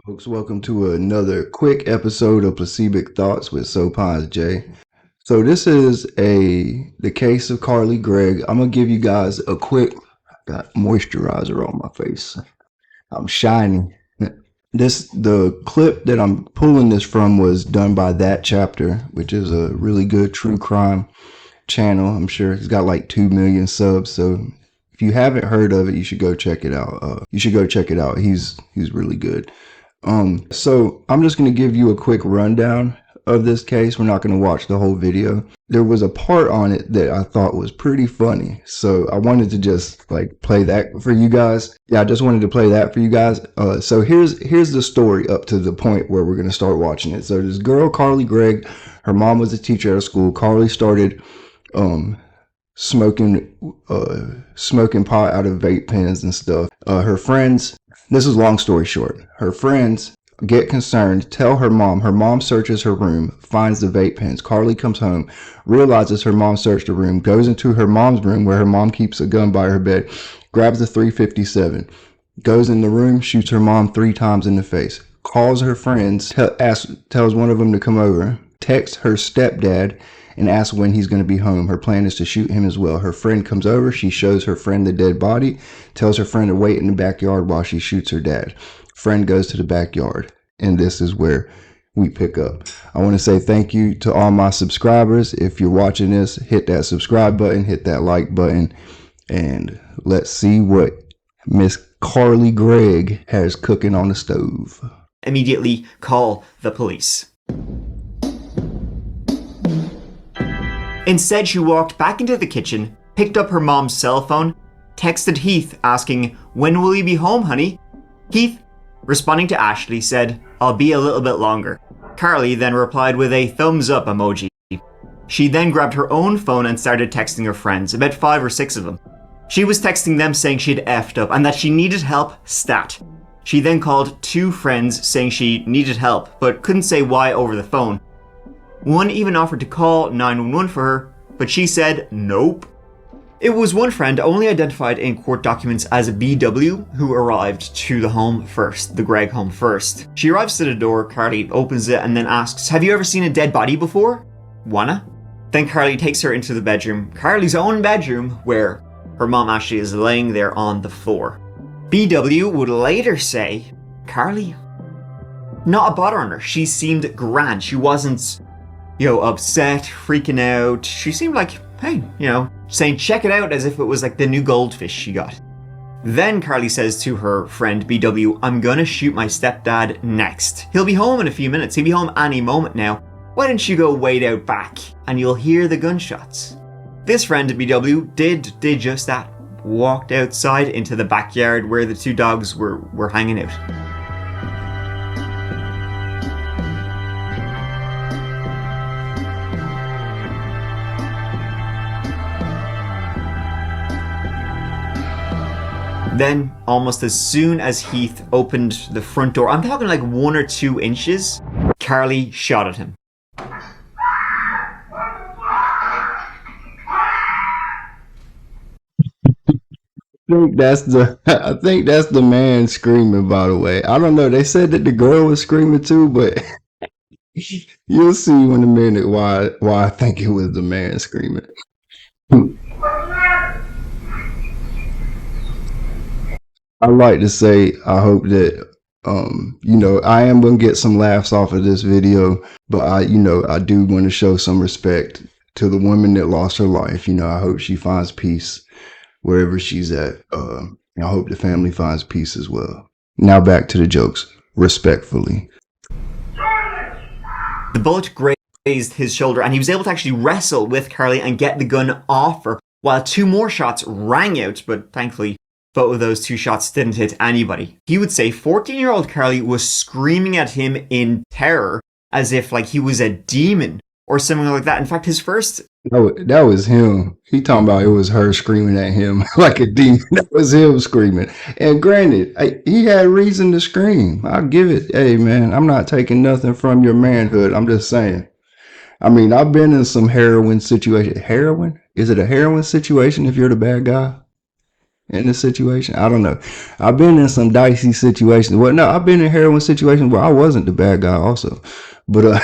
Folks, welcome to another quick episode of Placebic Thoughts with Sopines J. So this is the case of Carly Gregg. I'm gonna give you guys a quick. Got moisturizer on my face. I'm shining. The clip that I'm pulling this from was done by That Chapter, which is a really good true crime channel. I'm sure he's got like 2 million subs. So if you haven't heard of it, you should go check it out. He's really good. So I'm just going to give you a quick rundown of this case. We're not going to watch the whole video. There was a part on it that I thought was pretty funny. So I wanted to just play that for you guys. Yeah, I just wanted to play that for you guys. So here's the story up to the point where we're going to start watching it. So this girl, Carly Gregg, her mom was a teacher at a school. Carly started, smoking pot out of vape pens and stuff. Her friends, this is long story short, her friends get concerned, tell her mom. Her mom searches her room, finds the vape pens. Carly comes home, realizes her mom searched the room, goes into her mom's room where her mom keeps a gun by her bed, grabs a .357, goes in the room, shoots her mom 3 times in the face, calls her friends, tells one of them to come over, texts her stepdad and asks when he's going to be home. Her plan is to shoot him as well. Her friend comes over. She shows her friend the dead body, tells her friend to wait in the backyard while she shoots her dad. Friend goes to the backyard, and this is where we pick up. I want to say thank you to all my subscribers. If you're watching this, hit that subscribe button, hit that like button, and let's see what Miss Carly Gregg has cooking on the stove. Immediately call the police. Instead, she walked back into the kitchen, picked up her mom's cell phone, texted Heath asking, "When will you be home, honey?" Heath, responding to Ashley, said, "I'll be a little bit longer." Carly then replied with a thumbs up emoji. She then grabbed her own phone and started texting her friends, about 5 or 6 of them. She was texting them saying she'd effed up and that she needed help stat. She then called 2 friends saying she needed help, but couldn't say why over the phone. One even offered to call 911 for her, but she said nope. It was one friend, only identified in court documents as BW, who arrived to the home first, the Gregg home first. She arrives to the door, Carly opens it and then asks, "Have you ever seen a dead body before? Wanna?" Then Carly takes her into the bedroom, Carly's own bedroom, where her mom Ashley is laying there on the floor. BW would later say, Carly, not a bother on her. She seemed grand. She wasn't upset, freaking out. She seemed like, hey, saying check it out as if it was like the new goldfish she got. Then Carly says to her friend BW, "I'm gonna shoot my stepdad next. He'll be home in a few minutes. He'll be home any moment now. Why don't you go wait out back and you'll hear the gunshots?" This friend BW did just that. Walked outside into the backyard where the 2 dogs were hanging out. Then, almost as soon as Heath opened the front door, I'm talking like 1 or 2 inches, Carly shot at him. I think that's the man screaming, by the way. I don't know. They said that the girl was screaming too, but you'll see in a minute why I think it was the man screaming. I like to say I hope that I am gonna get some laughs off of this video, but I do want to show some respect to the woman that lost her life. I hope she finds peace wherever she's at. I hope the family finds peace as well. Now back to the jokes, respectfully. The bullet grazed his shoulder and he was able to actually wrestle with Carly and get the gun off her, while 2 more shots rang out, but thankfully both of those 2 shots didn't hit anybody. He would say 14-year-old Carly was screaming at him in terror as if like he was a demon or something like that. In fact, his first... That was him. He talking about it was her screaming at him like a demon. That was him screaming. And granted, he had reason to scream. I'll give it. Hey, man, I'm not taking nothing from your manhood. I'm just saying. I mean, I've been in some heroin situation. Heroin? Is it a heroin situation if you're the bad guy? in this situation? I don't know. I've been in some dicey situations. Well, no, I've been in heroin situations where I wasn't the bad guy also. But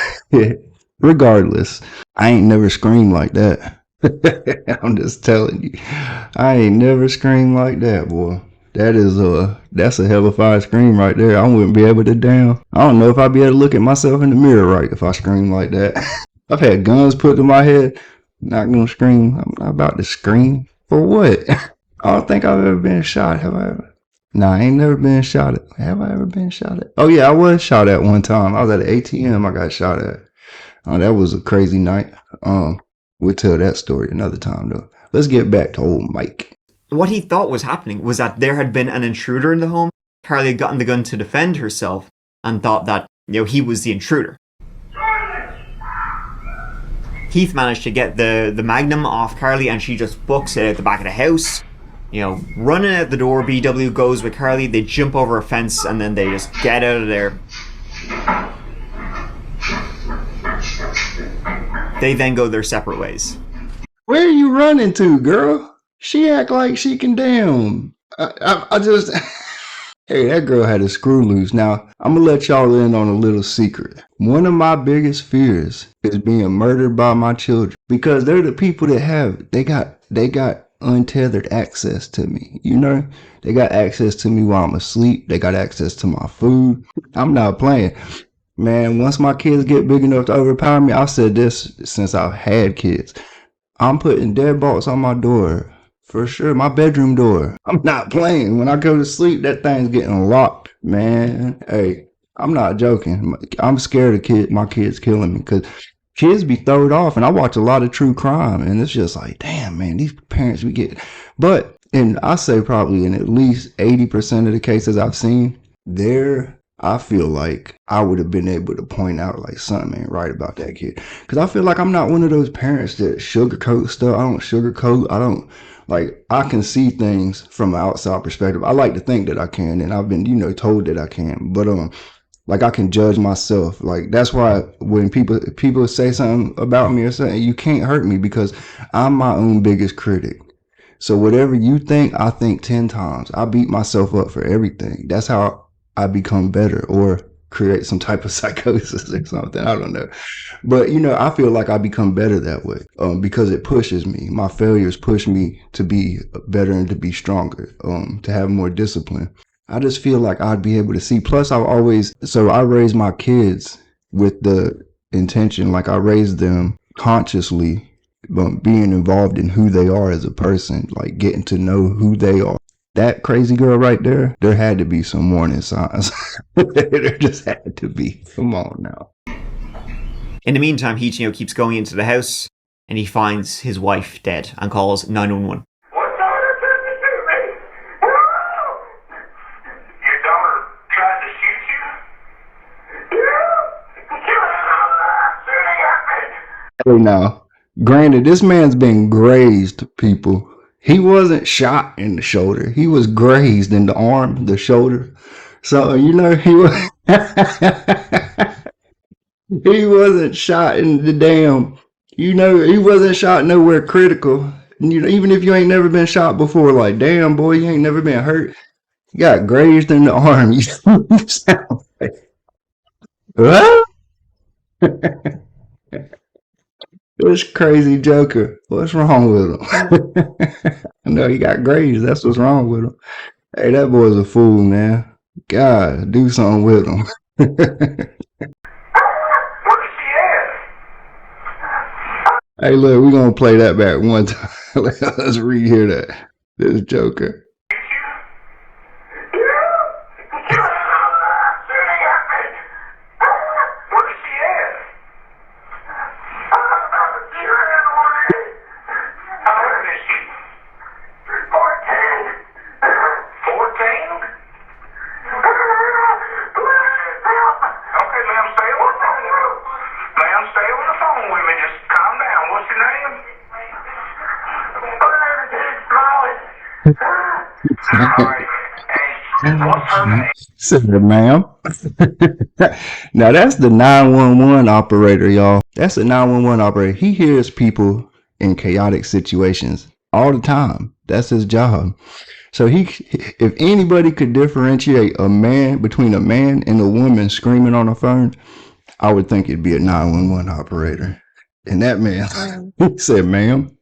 regardless, I ain't never screamed like that. I'm just telling you, I ain't never screamed like that, boy. That's a hellified scream right there. I wouldn't be able to down. I don't know if I'd be able to look at myself in the mirror right if I scream like that. I've had guns put to my head. Not gonna scream. I'm not about to scream. For what? I don't think I've ever been shot. Have I ever? Nah, I ain't never been shot at. Have I ever been shot at? Oh yeah, I was shot at one time. I was at an ATM. I got shot at. That was a crazy night. We'll tell that story another time though. Let's get back to old Mike. What he thought was happening was that there had been an intruder in the home. Carly had gotten the gun to defend herself and thought that, he was the intruder. Heath managed to get the Magnum off Carly and she just books it out the back of the house. Running out the door, BW goes with Carly. They jump over a fence and then they just get out of there. They then go their separate ways. Where are you running to, girl? She act like she can damn. I just... Hey, that girl had a screw loose. Now, I'm gonna let y'all in on a little secret. One of my biggest fears is being murdered by my children. Because they're the people that they got untethered access to me. They got access to me while I'm asleep. They got access to my food. I'm not playing. Man, once my kids get big enough to overpower me, I've said this since I've had kids. I'm putting deadbolts on my door. For sure, my bedroom door. I'm not playing. When I go to sleep, that thing's getting locked. Man, hey, I'm not joking. I'm scared of my kids killing me because kids be throwed off. And I watch a lot of true crime. And it's just like, damn, man, these parents we get. But, and I say probably in at least 80% of the cases I've seen, I feel like I would have been able to point out like something ain't right about that kid. Because I feel like I'm not one of those parents that sugarcoat stuff. I don't sugarcoat. I can see things from an outside perspective. I like to think that I can, and I've been, told that I can. But I can judge myself. Like that's why when people say something about me or something, you can't hurt me because I'm my own biggest critic. So whatever you think, I think 10 times. I beat myself up for everything. That's how I become better or create some type of psychosis or something. I don't know. But, I feel like I become better that way because it pushes me. My failures push me to be better and to be stronger, to have more discipline. I just feel like I'd be able to see. Plus, I raised my kids with the intention, like I raised them consciously, being involved in who they are as a person, like getting to know who they are. That crazy girl right there had to be some warning signs. There just had to be. Come on now. In the meantime, he keeps going into the house and he finds his wife dead and calls 911. What daughter tried to shoot me? Your daughter tried to shoot you? Hey now, granted, this man's been grazed, people. He wasn't shot in the shoulder. He was grazed in the arm, the shoulder. So, he was... He wasn't shot in the damn, he wasn't shot nowhere critical. Even if you ain't never been shot before, like, damn, boy, you ain't never been hurt. You got grazed in the arm. You sound like, what? This crazy joker. What's wrong with him? I know he got grazed. That's what's wrong with him. Hey, that boy's a fool, man. God, do something with him. Hey, look, we're going to play that back one time. Let's rehear that. This joker. Said, ma'am. Now that's the 911 operator, y'all. That's the 911 operator. He hears people in chaotic situations all the time. That's his job. So if anybody could differentiate between a man and a woman screaming on a phone, I would think it'd be a 911 operator. And that man, he said, ma'am.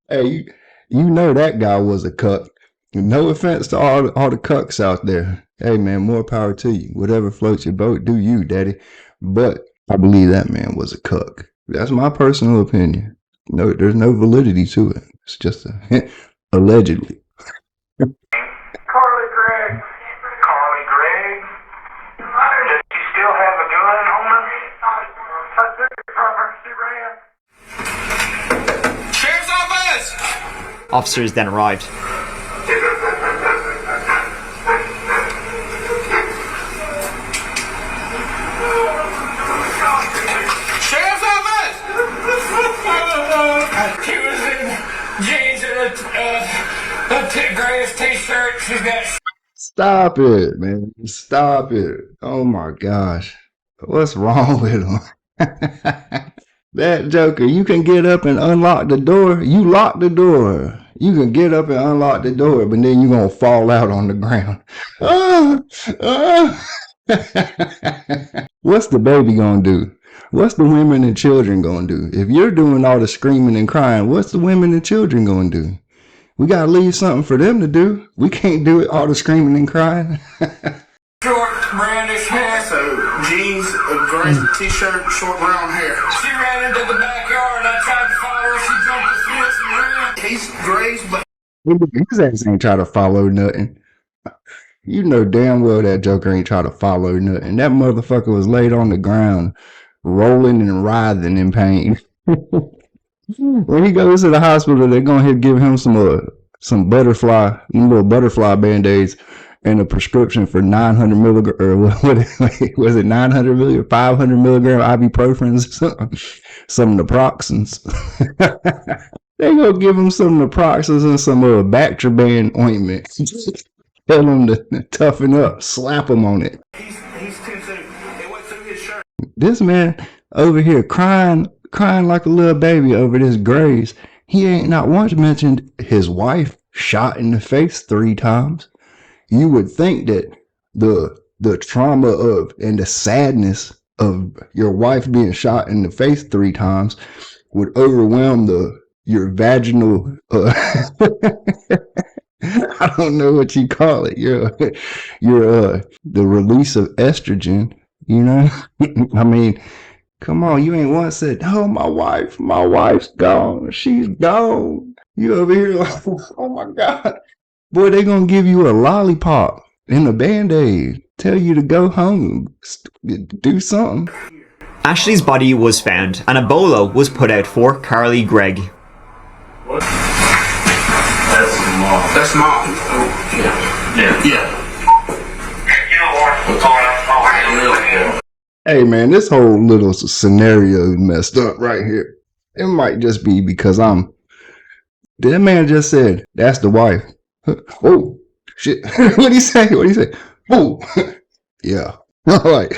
Hey, you know that guy was a cuck. No offense to all the cucks out there. Hey, man, more power to you. Whatever floats your boat, do you, daddy. But I believe that man was a cuck. That's my personal opinion. No, there's no validity to it. It's just allegedly. Carly Gregg. Carly Gregg? Does she still have a gun on her? I took it from her. She ran. Sheriff's office! Officers then arrived. Sheriff's office! She was in jeans and a grayish t-shirt. She's got... Stop it, man. Stop it. Oh my gosh. What's wrong with him? That joker, you can get up and unlock the door. You lock the door. You can get up and unlock the door, but then you're going to fall out on the ground. What's the baby going to do? What's the women and children going to do? If you're doing all the screaming and crying, what's the women and children going to do? We got to leave something for them to do. We can't do it all the screaming and crying. Short, brownish hair. So, jeans, a gray t-shirt, short brown hair. She ran into the backyard. I tried to follow her. She jumped the fence and ran. He's grays, but... His ass ain't try to follow nothing. You know damn well that joker ain't try to follow nothing. That motherfucker was laid on the ground, rolling and writhing in pain. When he goes to the hospital, they're gonna give him some little butterfly band-aids and a prescription for 900 milligram, or what was it, 900 milligram, 500 milligram ibuprofen, some naproxens. They gonna give him some naproxens and some Bactroban ointment. Tell him to toughen up, slap him on it. He's too soon. It went through his shirt. This man over here crying like a little baby over this graze. He ain't not once mentioned his wife shot in the face 3 times. You would think that the trauma of and the sadness of your wife being shot in the face 3 times would overwhelm your vaginal I don't know what you call it. The release of estrogen, you know? I mean, come on, you ain't once said, oh, my wife's gone. She's gone. You over here like, oh my God. Boy, they gonna give you a lollipop and a Band-Aid. Tell you to go home. Do something. Ashley's body was found and a bolo was put out for Carly Gregg. What? That's mom. Yeah. Hey man, this whole little scenario messed up right here. It might just be because that man just said, that's the wife. Oh, shit. What'd he say? Oh, yeah. All right.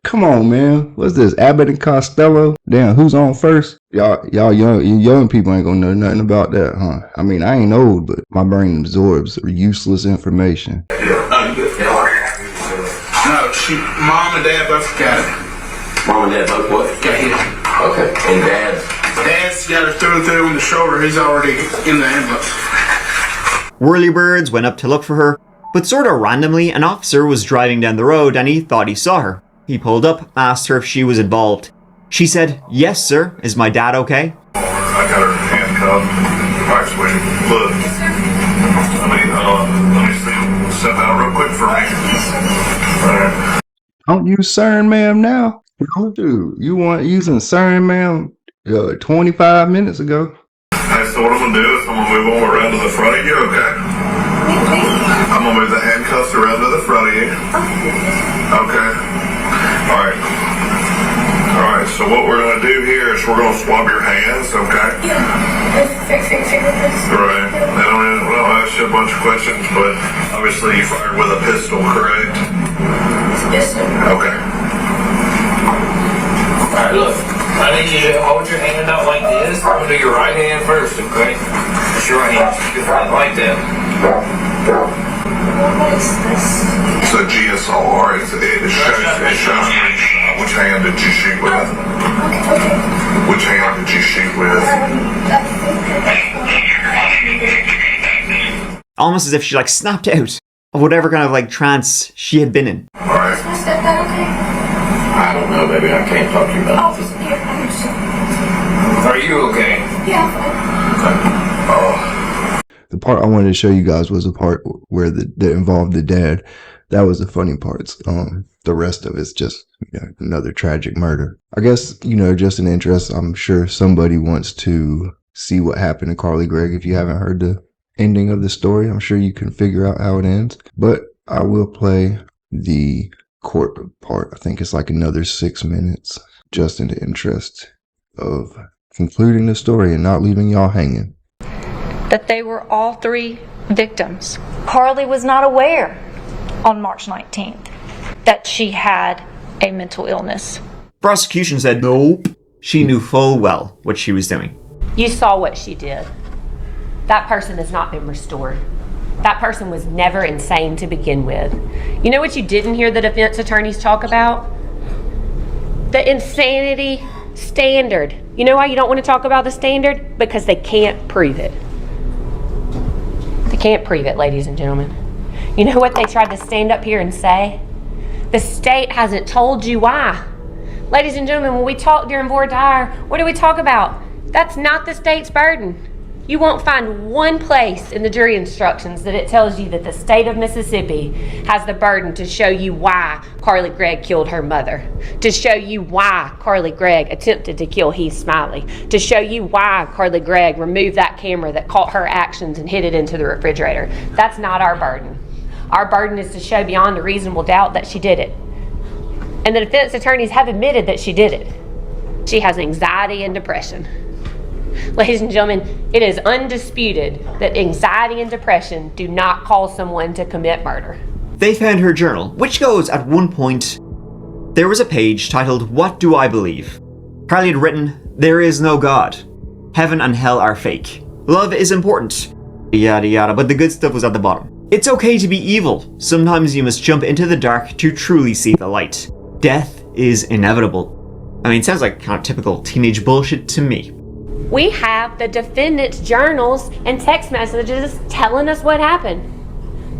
Come on, man. What's this? Abbott and Costello? Damn, who's on first? Y'all young people ain't gonna know nothing about that, huh? I mean, I ain't old, but my brain absorbs useless information. No, mom and dad both got it. Mom and dad both what? Got hit. Okay. And Dad's got her through in the shoulder. He's already in the ambulance. Whirlybirds went up to look for her, but sort of randomly, an officer was driving down the road and he thought he saw her. He pulled up, asked her if she was involved. She said, yes, sir. Is my dad okay? I got her handcuffed. Actually, look. Let me step out real quick for me. Don't use sir and ma'am now. Dude, you weren't using sir and ma'am 25 minutes ago. Hey, so what I'm going to do is I'm going to move on around to the front of you, okay? I'm going to move the handcuffs around to the front of you. Okay. Alright, so what we're going to do here is we're going to swab your hands, okay? Right. I don't ask you a bunch of questions, but obviously you fired with a pistol, correct? Yes, sir. Okay. Alright, look. I need you to hold your hand out like this. I'm going to do your right hand first, okay? Sure, I like that. What is this? It's a GSLR. It shows which hand did you shoot with? Okay. Which hand did you shoot with? Almost as if she like snapped out of whatever kind of like trance she had been in. All right. Is my stepdad okay? I don't know, baby. I can't talk to you about Oh, here, I'm just... it. Are you okay? Yeah. Oh, The part I wanted to show you guys was the part where that involved the dad. That was the funny parts. The rest of it's just another tragic murder. I guess, just an interest. I'm sure somebody wants to see what happened to Carly Gregg. If you haven't heard the ending of the story, I'm sure you can figure out how it ends. But I will play the court part. I think it's like another 6 minutes, just in the interest of concluding the story and not leaving y'all hanging. That they were all 3 victims. Carly was not aware on March 19th That she had a mental illness. Prosecution said nope. She knew full well what she was doing. You saw what she did. That person has not been restored. That person was never insane to begin with. You know what you didn't hear the defense attorneys talk about? The insanity standard. You know why you don't want to talk about the standard? Because they can't prove it. They can't prove it, ladies and gentlemen. You know what they tried to stand up here and say? The state hasn't told you why. Ladies and gentlemen, when we talk during voir dire, what do we talk about? That's not the state's burden. You won't find one place in the jury instructions that it tells you that the state of Mississippi has the burden to show you why Carly Gregg killed her mother, to show you why Carly Gregg attempted to kill Heath Smiley, to show you why Carly Gregg removed that camera that caught her actions and hid it into the refrigerator. That's not our burden. Our burden is to show beyond a reasonable doubt that she did it. And the defense attorneys have admitted that she did it. She has anxiety and depression. Ladies and gentlemen, it is undisputed that anxiety and depression do not cause someone to commit murder. They found her journal, which goes at one point, there was a page titled, "What Do I Believe?" Carly had written, "There is no God. Heaven and hell are fake. Love is important. Yada yada," but the good stuff was at the bottom. "It's okay to be evil. Sometimes you must jump into the dark to truly see the light. Death is inevitable." I mean, it sounds like kind of typical teenage bullshit to me. We have the defendant's journals and text messages telling us what happened.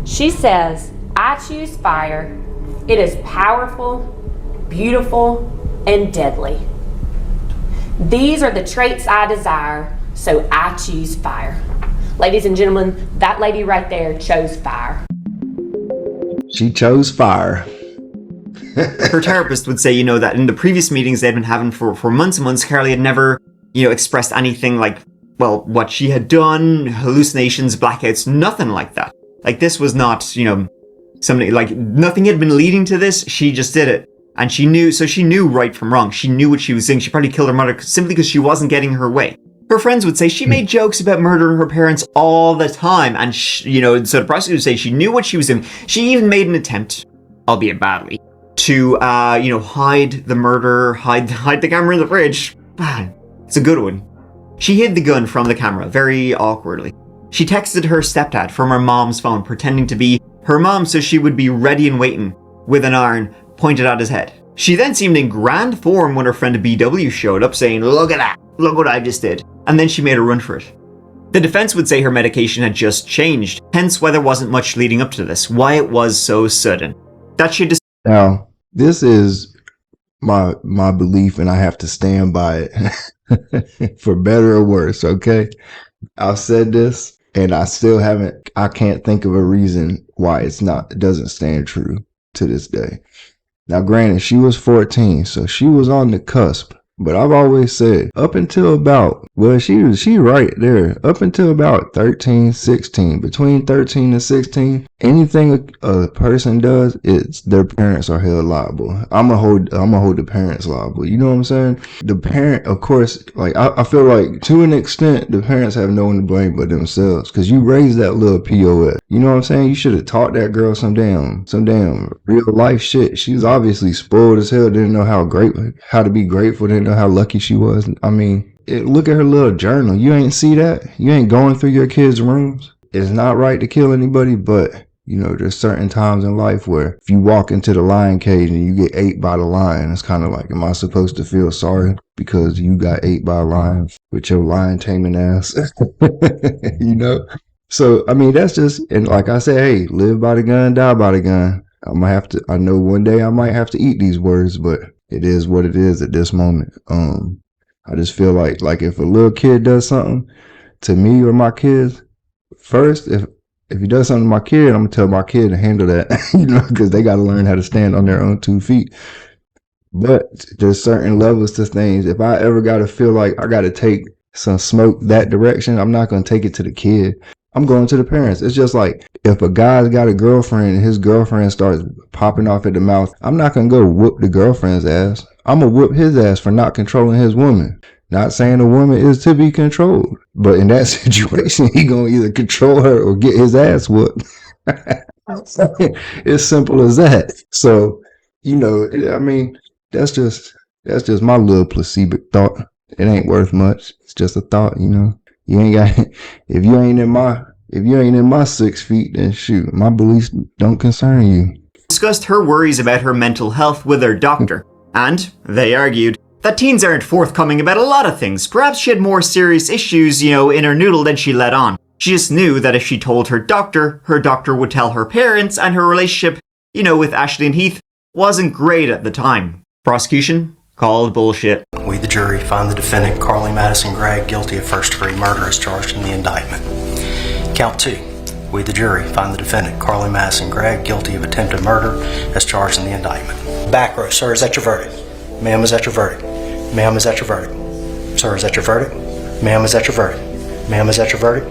She says, "I choose fire. It is powerful, beautiful, and deadly. These are the traits I desire, so I choose fire." Ladies and gentlemen, that lady right there chose fire. She chose fire. Her therapist would say, that in the previous meetings they'd been having for months and months, Carly had never, expressed anything like, what she had done, hallucinations, blackouts, nothing like that. Like, this was not, somebody, like, nothing had been leading to this, she just did it. And she knew right from wrong. She knew what she was doing. She probably killed her mother simply because she wasn't getting her way. Her friends would say she made jokes about murdering her parents all the time. And, so the prosecutor would say she knew what she was doing. She even made an attempt, albeit badly, to, hide the murder, hide the camera in the fridge. Man, it's a good one. She hid the gun from the camera, very awkwardly. She texted her stepdad from her mom's phone, pretending to be her mom so she would be ready and waiting, with an iron pointed at his head. She then seemed in grand form when her friend BW showed up, saying, "Look at that, look what I just did." And then she made a run for it. The defense would say her medication had just changed, hence why there wasn't much leading up to this, why it was so sudden. That she Now, this is my belief, and I have to stand by it for better or worse, okay? I've said this, and I can't think of a reason why it doesn't stand true to this day. Now, granted, she was 14, so she was on the cusp. But I've always said, up until about, she right there, up until about 13, 16, between 13 and 16, anything a person does, their parents are held liable. I'm gonna hold the parents liable. You know what I'm saying? The parent, of course, like, I feel like to an extent, the parents have no one to blame but themselves, because you raised that little POS. You know what I'm saying? You should have taught that girl some damn real life shit. She was obviously spoiled as hell, didn't know how to be grateful, didn't know how lucky she was. I mean, look at her little journal. You ain't see that? You ain't going through your kids' rooms? It's not right to kill anybody, but you know, there's certain times in life where if you walk into the lion cage and you get ate by the lion, it's kind of like, am I supposed to feel sorry because you got ate by a lion with your lion taming ass? You know? So, I mean, that's just, and like I said, hey, live by the gun, die by the gun. I know one day I might have to eat these words, but it is what it is at this moment. I just feel like if a little kid does something to me or my kids, first, if he does something to my kid, I'm gonna tell my kid to handle that, you know, because they got to learn how to stand on their own 2 feet. But there's certain levels to things. If I ever got to feel like I got to take some smoke that direction, I'm not gonna take it to the kid. I'm going to the parents. It's just like if a guy's got a girlfriend and his girlfriend starts popping off at the mouth, I'm not gonna go whoop the girlfriend's ass. I'm gonna whoop his ass for not controlling his woman. Not saying a woman is to be controlled, but in that situation, he gonna either control her or get his ass whooped. It's simple as that. So, you know, I mean, that's just my little placebo thought. It ain't worth much. It's just a thought, you know. You ain't got if you ain't in my 6 feet, then shoot, my beliefs don't concern you. Discussed her worries about her mental health with her doctor, and they argued that teens aren't forthcoming about a lot of things. Perhaps she had more serious issues, in her noodle than she let on. She just knew that if she told her doctor would tell her parents, and her relationship, with Ashley and Heath wasn't great at the time. Prosecution called bullshit. We, the jury, find the defendant, Carly Madison Gregg, guilty of first-degree murder as charged in the indictment. Count 2. We, the jury, find the defendant, Carly Madison Gregg, guilty of attempted murder as charged in the indictment. Back row, sir, is that your verdict? Ma'am, is that your verdict? Ma'am, is that your verdict? Sir, is that your verdict? Ma'am, is that your verdict? Ma'am, is that your verdict?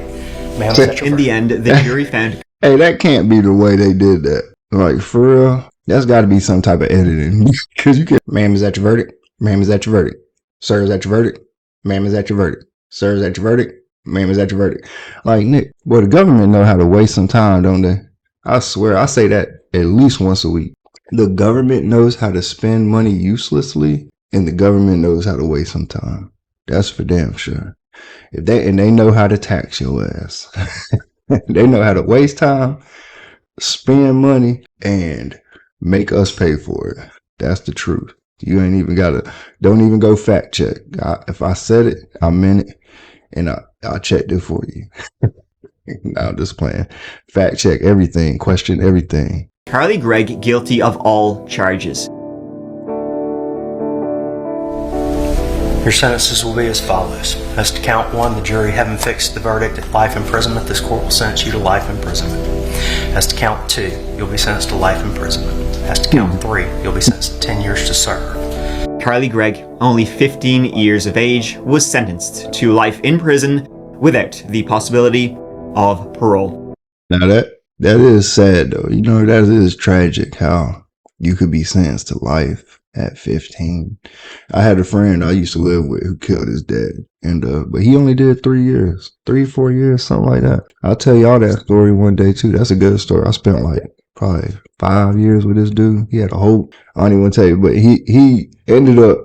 Ma'am, is that your verdict? In the end, the jury found... Hey, that can't be the way they did that. Like, for real? That's got to be some type of editing. Because you can't... Ma'am, is that your verdict? Ma'am, is that your verdict? Sir, is that your verdict? Ma'am, is that your verdict? Sir, is that your verdict? Ma'am, is that your verdict? Like, Nick, well, the government know how to waste some time, don't they? I swear, I say that at least once a week. The government knows how to spend money uselessly, and the government knows how to waste some time. That's for damn sure. They know how to tax your ass. They know how to waste time, spend money, and make us pay for it. That's the truth. You ain't even don't even go fact check. If I said it, I meant it, and I checked it for you. No, I'm just playing. Fact check everything, question everything. Carly Gregg guilty of all charges. Your sentences will be as follows. As to count 1, the jury having fixed the verdict at life imprisonment, this court will sentence you to life imprisonment. As to count 2, you'll be sentenced to life imprisonment. As to count 3, you'll be sentenced to 10 years to serve. Carly Gregg, only 15 years of age, was sentenced to life in prison without the possibility of parole. Now that is sad though. That is tragic how you could be sentenced to life at 15. I had a friend I used to live with who killed his dad, and but he only did 4 years, something like that. I'll tell y'all that story one day too. That's a good story. I spent like probably 5 years with this dude. He had a whole, I don't even want to tell you, but he ended up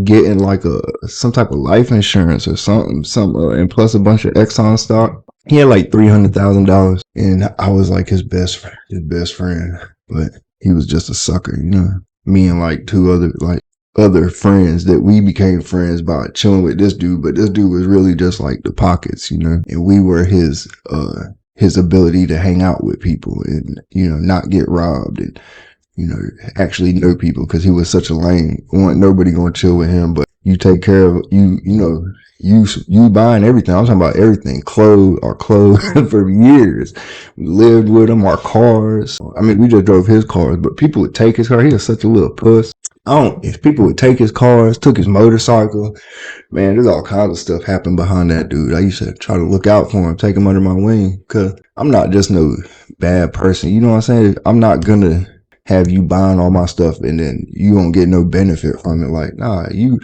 getting like some type of life insurance or something, and plus a bunch of Exxon stock. He had like $300,000, and I was like his best friend, but he was just a sucker, Me and like 2 other friends that we became friends by chilling with this dude, but this dude was really just like the pockets, and we were his ability to hang out with people and, not get robbed and, actually know people, because he was such a lame. Nobody gonna chill with him, but you take care of you buying everything. I'm talking about everything, our clothes for years. We lived with him, our cars. I mean, we just drove his cars, but people would take his car. He was such a little puss. If people would take his cars, took his motorcycle, man, there's all kinds of stuff happened behind that dude. I used to try to look out for him, take him under my wing, because I'm not just no bad person. You know what I'm saying? I'm not gonna have you buying all my stuff and then you won't get no benefit from it. Like, nah, you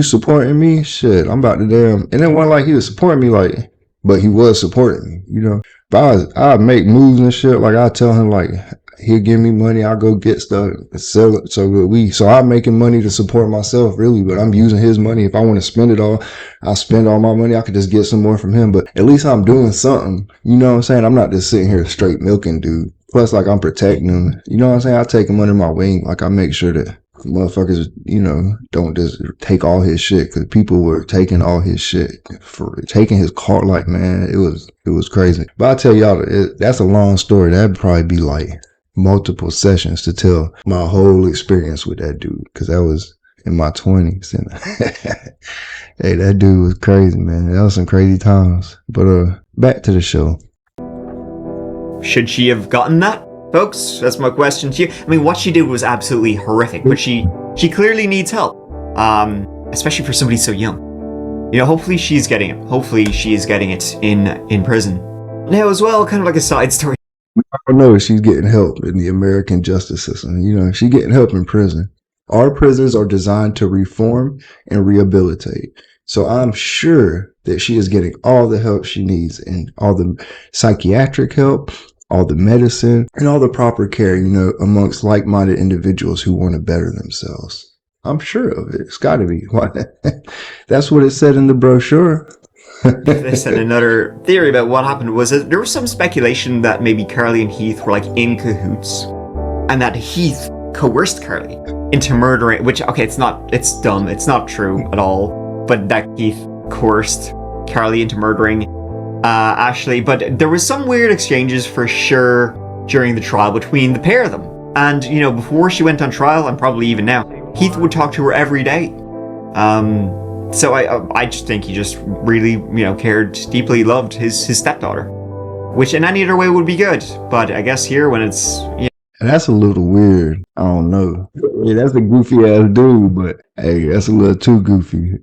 supporting me? Shit, I'm about to damn. And it wasn't like he was supporting me, but he was supporting me, If I'd make moves and shit, like I tell him, like, He'll give me money. I'll go get stuff and sell it. So I'm making money to support myself, really, but I'm using his money. If I want to spend it all, I'll spend all my money. I could just get some more from him, but at least I'm doing something. You know what I'm saying? I'm not just sitting here straight milking dude. Plus, like, I'm protecting him. You know what I'm saying? I take him under my wing. Like, I make sure that motherfuckers, don't just take all his shit, because people were taking all his shit for taking his car. Like, man, it was crazy. But I tell y'all, that's a long story. That'd probably be like multiple sessions to tell my whole experience with that dude, because that was in my 20s. And hey, that dude was crazy, man. That was some crazy times. But back to the show. Should she have gotten that, folks? That's my question to you. I mean, what she did was absolutely horrific, but she clearly needs help, especially for somebody so young. Hopefully she's getting it. Hopefully she is getting it in prison. Now, as well, kind of like a side story. I don't know if she's getting help in the American justice system. She's getting help in prison. Our prisons are designed to reform and rehabilitate. So I'm sure that she is getting all the help she needs, and all the psychiatric help, all the medicine, and all the proper care, amongst like-minded individuals who want to better themselves. I'm sure of it. It's got to be. That's what it said in the brochure. They said another theory about what happened was that there was some speculation that maybe Carly and Heath were like in cahoots, and that Heath coerced Carly into murdering, which, okay, it's dumb, it's not true at all, but that Heath coerced Carly into murdering Ashley. But there was some weird exchanges for sure during the trial between the pair of them. And, before she went on trial, and probably even now, Heath would talk to her every day. So I just think he just really, cared deeply, loved his stepdaughter, which in any other way would be good. But I guess here, when it's, And that's a little weird. I don't know. Yeah, that's a goofy ass dude, but hey, that's a little too goofy.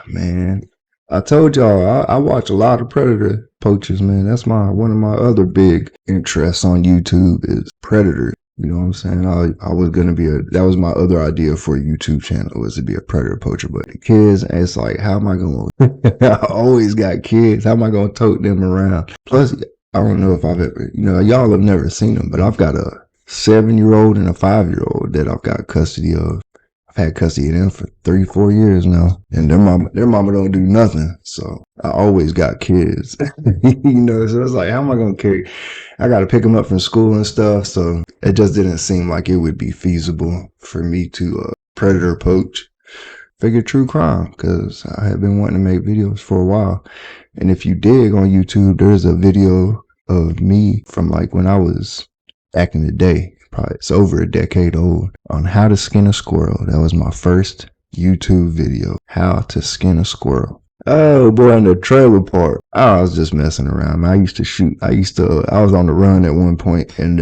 Man, I told y'all I watch a lot of Predator poachers, man. That's one of my other big interests on YouTube is Predator. You know what I'm saying? I was gonna that was my other idea for a YouTube channel, was to be a Predator poacher. But the kids, it's like, how am I gonna? I always got kids. How am I gonna tote them around? Plus, I don't know if I've ever, y'all have never seen them, but I've got a 7-year-old and a 5-year-old that I've got custody of. I've had custody of them for 3-4 years now, and their mama don't do nothing. So I always got kids, So it's like, how am I gonna carry? I got to pick them up from school and stuff. So it just didn't seem like it would be feasible for me to predator poach. Figure true crime, because I had been wanting to make videos for a while. And if you dig on YouTube, there's a video of me from like when I was back in the day. Probably it's over a decade old, on how to skin a squirrel. That was my first YouTube video, how to skin a squirrel. Oh boy, in the trailer park, I was just messing around, man. I used to shoot. I was on the run at one point, and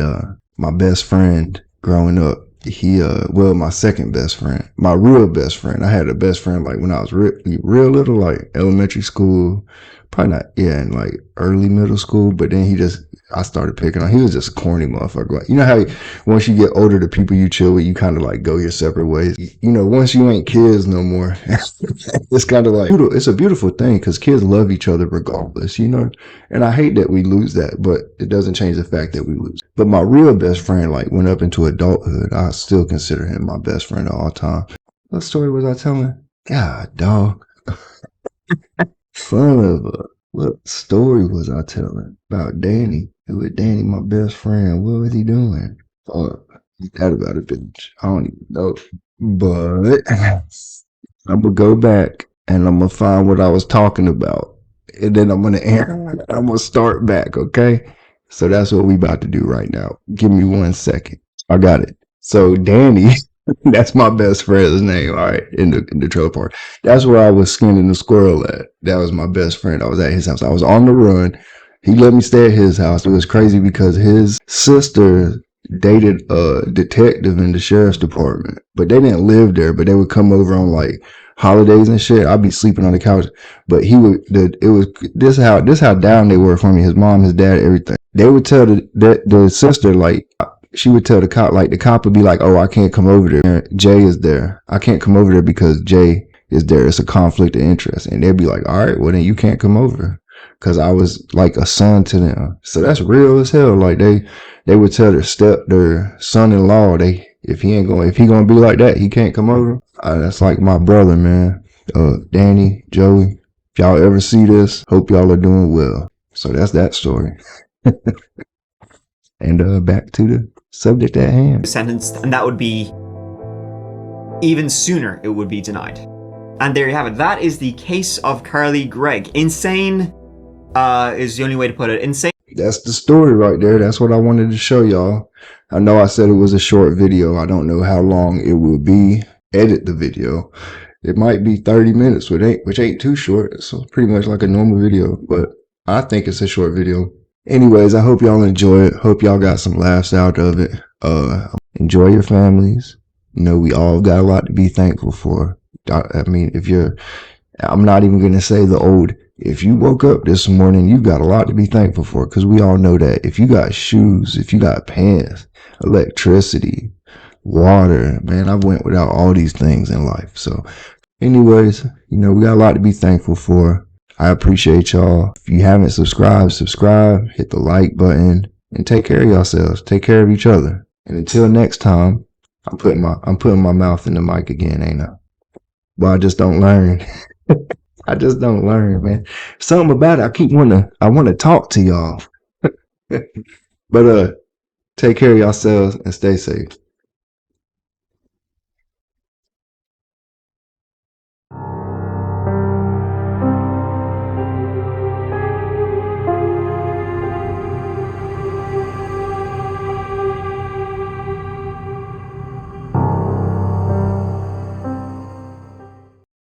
my best friend growing up, my second best friend, my real best friend. I had a best friend like when I was real little, like elementary school, probably not, in like early middle school, but then I started picking on. He was just a corny motherfucker. Like, how once you get older, the people you chill with, you kind of like go your separate ways. Once you ain't kids no more, it's kind of like, it's a beautiful thing because kids love each other regardless, And I hate that we lose that, but it doesn't change the fact that we lose. But my real best friend, like, went up into adulthood. I still consider him my best friend of all time. What story was I telling? God, dog. Son of a... What story was I telling about Danny? It was Danny, my best friend. What was he doing? Fuck, that about a bitch. I don't even know. But I'm gonna go back and I'm gonna find what I was talking about, and then I'm gonna start back. Okay, so that's what we about to do right now. Give me 1 second. I got it. So Danny. That's my best friend's name, all right, in the trailer park. That's where I was skinning the squirrel at. That was my best friend. I was at his house. I was on the run. He let me stay at his house. It was crazy because his sister dated a detective in the sheriff's department, but they didn't live there, but they would come over on like holidays and shit. I'd be sleeping on the couch, but this how down they were for me. His mom, his dad, everything. They would tell the sister, like, she would tell the cop, like, the cop would be like, oh, I can't come over there. Jay is there. I can't come over there because Jay is there. It's a conflict of interest. And they'd be like, all right, well, then you can't come over. Because I was like a son to them. So that's real as hell. Like, they they would tell their son-in-law, if he gonna be like that, he can't come over. That's like my brother, man. Danny, Joey. If y'all ever see this, hope y'all are doing well. So that's that story. And back to the subject at hand. Sentenced, and that would be even sooner. It would be denied. And there you have it. That is the case of Carly Gregg. Insane is the only way to put it. Insane. That's the story right there. That's what I wanted to show y'all. I know I said it was a short video. I don't know how long it will be. Edit the video. It might be 30 minutes, which ain't too short. It's pretty much like a normal video, but I think it's a short video. Anyways, I hope y'all enjoy it. Hope y'all got some laughs out of it. Enjoy your families. You know, we all got a lot to be thankful for. I mean, I'm not even going to say the old, if you woke up this morning, you got a lot to be thankful for, because we all know that. If you got shoes, if you got pants, electricity, water, man, I've went without all these things in life. So anyways, you know, we got a lot to be thankful for. I appreciate y'all. If you haven't subscribed, subscribe, hit the like button, and take care of yourselves. Take care of each other. And until next time, I'm putting my mouth in the mic again, ain't I? But I just don't learn. I just don't learn, man. Something about it, I want to talk to y'all. But take care of yourselves and stay safe.